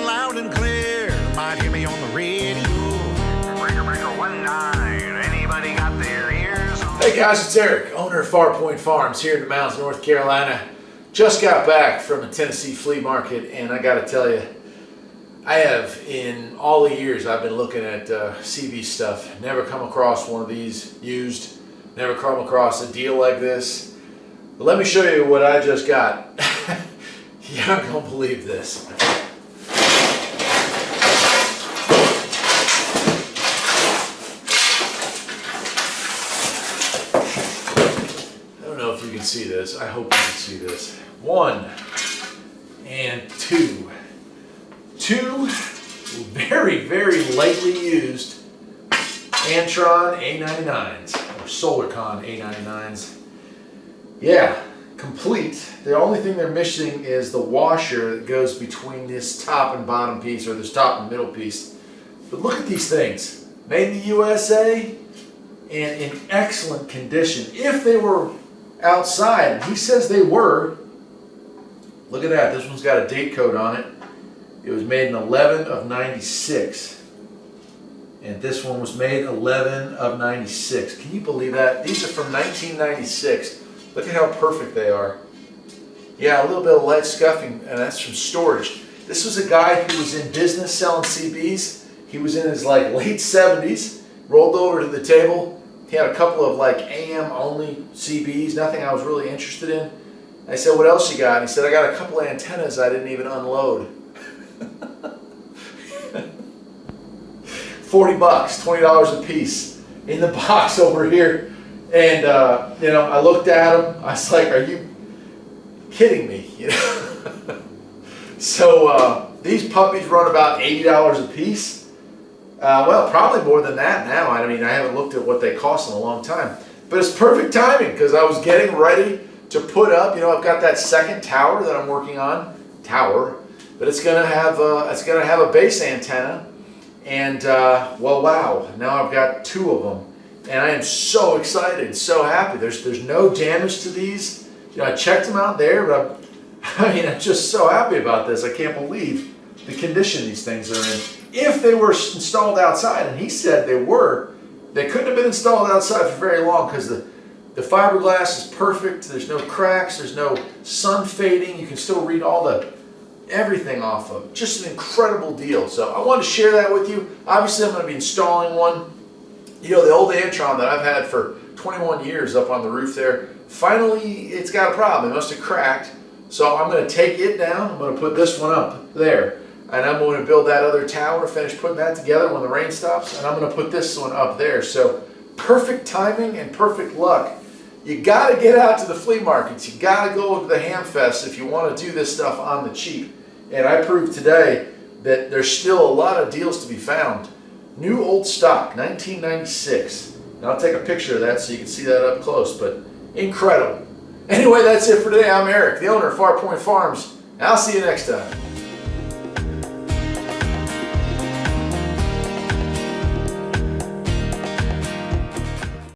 loud and clear. Might hear me on the radio. Breaker 19. Anybody got their ears? Hey guys, it's Eric, owner of Farpoint Farms here in the mountains, North Carolina. Just got back from the Tennessee Flea Market, and I gotta tell you, I have, in all the years I've been looking at CB stuff, never come across one of these used, never come across a deal like this. But let me show you what I just got. You're not gonna believe this. I don't know if you can see this. I hope you can see this. 1 and 2. 2 very, very lightly used Antron A99s, or Solarcon A99s. Yeah, complete. The only thing they're missing is the washer that goes between this top and bottom piece, or this top and middle piece. But look at these things. Made in the USA and in excellent condition. If they were outside, and he says they were, look at that. This one's got a date code on it. It was made in 11 of 96. And this one was made 11 of 96. Can you believe that? These are from 1996. Look at how perfect they are. Yeah, a little bit of light scuffing, and that's from storage. This was a guy who was in business selling CBs. He was in his late 70s, rolled over to the table. He had a couple of AM only CBs, nothing I was really interested in. I said, what else you got? And he said, I got a couple of antennas I didn't even unload. $40, $20 a piece in the box over here. And I looked at him. I was like, are you kidding me? So these puppies run about $80 a piece. Well, probably more than that now. I mean, I haven't looked at what they cost in a long time. But it's perfect timing because I was getting ready to put up. I've got that second tower that I'm working on. But it's gonna have a base antenna. And well, wow! Now I've got 2 of them. And I am so excited, so happy. There's no damage to these. I checked them out there, but I'm just so happy about this. I can't believe the condition these things are in. If they were installed outside, and he said they were, they couldn't have been installed outside for very long because the fiberglass is perfect. There's no cracks. There's no sun fading. You can still read everything off of. Just an incredible deal. So I wanted to share that with you. Obviously, I'm going to be installing one. The old Antron that I've had for 21 years up on the roof there, finally it's got a problem. It must have cracked. So I'm going to take it down. I'm going to put this one up there. And I'm going to build that other tower, finish putting that together when the rain stops. And I'm going to put this one up there. So perfect timing and perfect luck. You got to get out to the flea markets. You got to go to the ham fest if you want to do this stuff on the cheap. And I proved today that there's still a lot of deals to be found. New old stock, 1996. And I'll take a picture of that so you can see that up close, but incredible. Anyway, that's it for today. I'm Eric, the owner of Farpoint Farms, and I'll see you next time.